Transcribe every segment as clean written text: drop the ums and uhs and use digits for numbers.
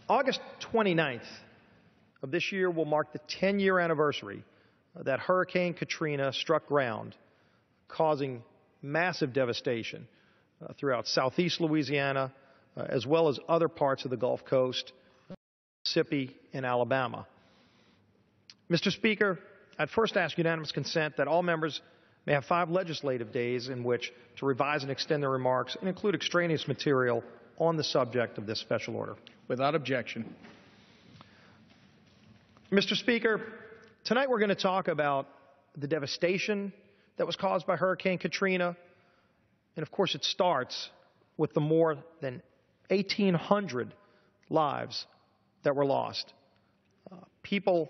August 29th of this year will mark the 10-year anniversary that Hurricane Katrina struck ground, causing massive devastation throughout southeast Louisiana, as well as other parts of the Gulf Coast, Mississippi, and Alabama. Mr. Speaker, I'd first ask unanimous consent that all members may have 5 legislative days in which to revise and extend their remarks and include extraneous material on the subject of this special order. Without objection. Mr. Speaker, tonight we're going to talk about the devastation that was caused by Hurricane Katrina. And of course, it starts with the more than 1,800 lives that were lost. People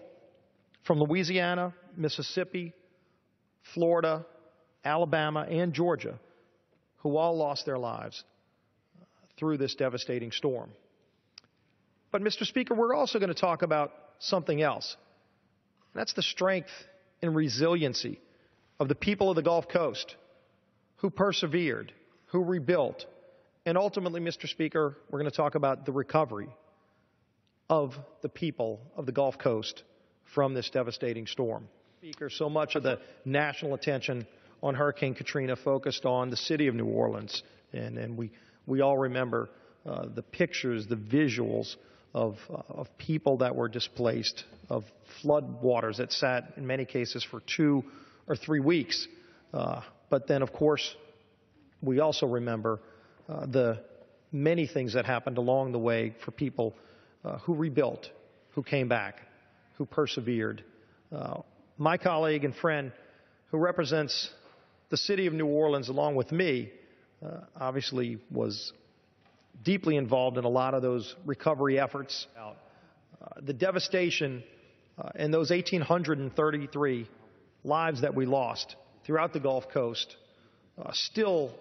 from Louisiana, Mississippi, Florida, Alabama, and Georgia who all lost their lives through this devastating storm. But, Mr. Speaker, we're also going to talk about something else. That's the strength and resiliency of the people of the Gulf Coast who persevered, who rebuilt, and ultimately, Mr. Speaker, we're going to talk about the recovery of the people of the Gulf Coast from this devastating storm. Speaker, so much of the national attention on Hurricane Katrina focused on the city of New Orleans, and we all remember the pictures, the visuals of people that were displaced, of flood waters that sat in many cases for 2 or 3 weeks. But then, of course, we also remember the many things that happened along the way for people who rebuilt, who came back, who persevered. My colleague and friend who represents the city of New Orleans along with me obviously was deeply involved in a lot of those recovery efforts. The devastation and those 1,833 lives that we lost throughout the Gulf Coast still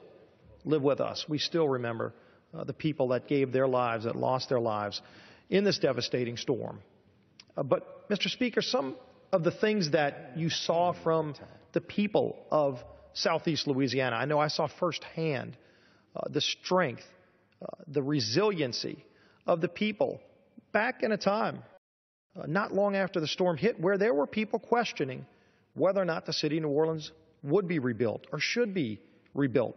live with us. We still remember the people that gave their lives, that lost their lives in this devastating storm. But, Mr. Speaker, some of the things that you saw from the people of southeast Louisiana, I know I saw firsthand the strength, the resiliency of the people back in a time not long after the storm hit where there were people questioning whether or not the city of New Orleans would be rebuilt or should be rebuilt.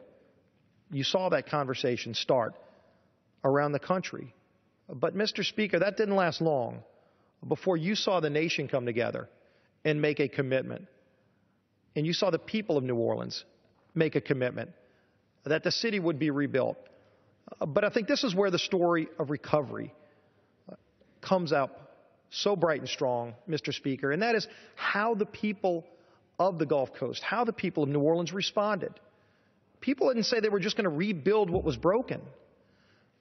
You saw that conversation start around the country. But, Mr. Speaker, that didn't last long before you saw the nation come together and make a commitment. And you saw the people of New Orleans make a commitment that the city would be rebuilt. But I think this is where the story of recovery comes up so bright and strong, Mr. Speaker, and that is how the people of the Gulf Coast, how the people of New Orleans responded. People didn't say they were just going to rebuild what was broken.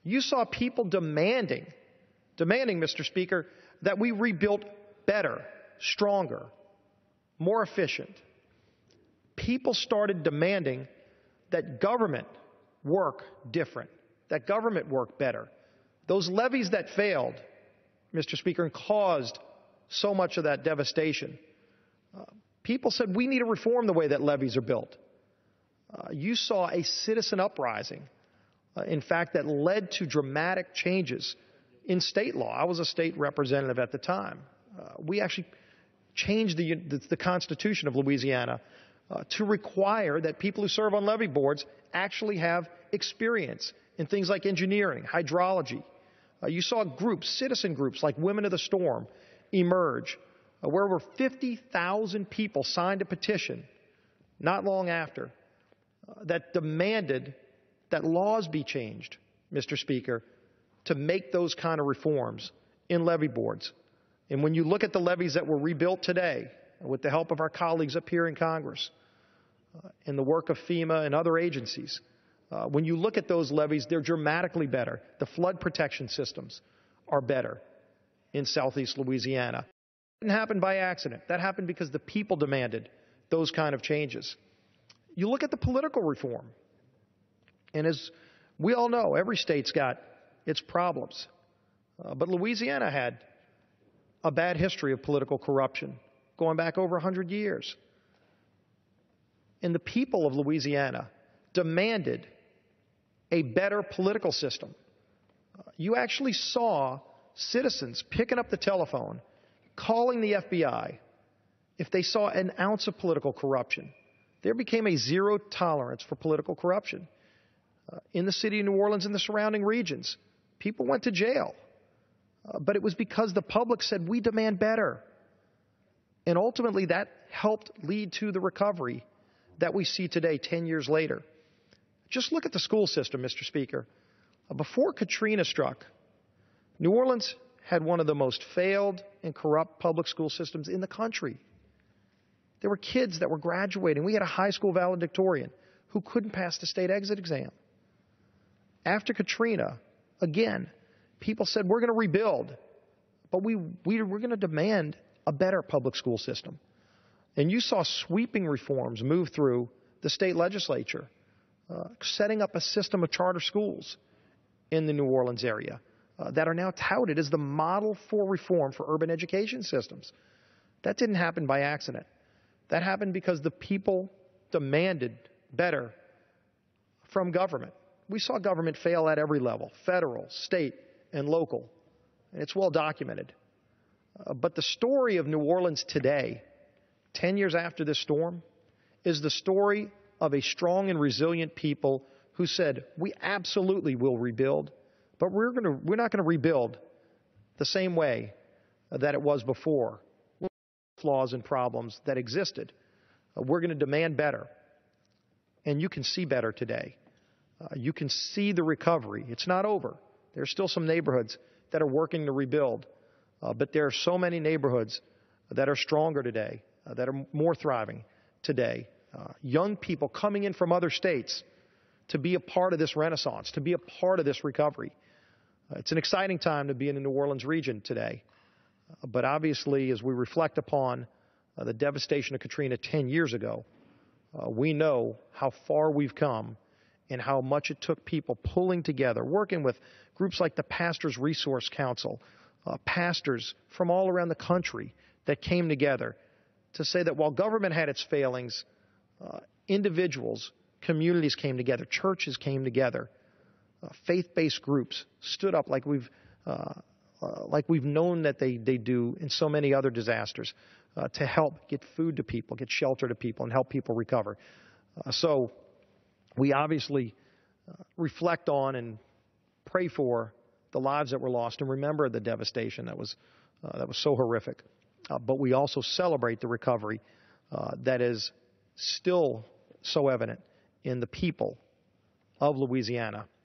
You saw people demanding, Mr. Speaker, that we rebuilt better, stronger, more efficient. People started demanding that government work different, that government work better. Those levees that failed, Mr. Speaker, and caused so much of that devastation, people said we need to reform the way that levees are built. You saw a citizen uprising, in fact, that led to dramatic changes in state law. I was a state representative at the time. We actually changed the Constitution of Louisiana to require that people who serve on levee boards actually have experience in things like engineering, hydrology. You saw groups, citizen groups like Women of the Storm emerge, where over 50,000 people signed a petition not long after that demanded that laws be changed, Mr. Speaker, to make those kind of reforms in levee boards. And when you look at the levees that were rebuilt today, with the help of our colleagues up here in Congress, and the work of FEMA and other agencies, when you look at those levees, they're dramatically better. The flood protection systems are better in southeast Louisiana. It didn't happen by accident. That happened because the people demanded those kind of changes. You look at the political reform, and as we all know, every state's got its problems. But Louisiana had a bad history of political corruption going back over 100 years. And the people of Louisiana demanded a better political system. You actually saw citizens picking up the telephone, calling the FBI if they saw an ounce of political corruption. There became a zero tolerance for political corruption. In the city of New Orleans and the surrounding regions, people went to jail. But it was because the public said, we demand better. And ultimately, that helped lead to the recovery that we see today, 10 years later. Just look at the school system, Mr. Speaker. Before Katrina struck, New Orleans had one of the most failed and corrupt public school systems in the country. There were kids that were graduating. We had a high school valedictorian who couldn't pass the state exit exam. After Katrina, again, people said, we're going to rebuild, but we're going to demand a better public school system. And you saw sweeping reforms move through the state legislature, setting up a system of charter schools in the New Orleans area that are now touted as the model for reform for urban education systems. That didn't happen by accident. That happened because the people demanded better from government. We saw government fail at every level, federal, state, and local. And it's well documented. But the story of New Orleans today, 10 years after this storm, is the story of a strong and resilient people who said, we absolutely will rebuild, but we're not going to rebuild the same way that it was before. Flaws and problems that existed. We're going to demand better. And you can see better today. You can see the recovery. It's not over. There's still some neighborhoods that are working to rebuild. But there are so many neighborhoods that are stronger today, that are more thriving today. Young people coming in from other states to be a part of this renaissance, to be a part of this recovery. It's an exciting time to be in the New Orleans region today. But obviously, as we reflect upon the devastation of Katrina 10 years ago, we know how far we've come and how much it took people pulling together, working with groups like the Pastors Resource Council, pastors from all around the country that came together to say that while government had its failings, individuals, communities came together, churches came together, faith-based groups stood up like we've known that they do in so many other disasters to help get food to people, get shelter to people, and help people recover. So we obviously reflect on and pray for the lives that were lost and remember the devastation that was so horrific. But we also celebrate the recovery that is still so evident in the people of Louisiana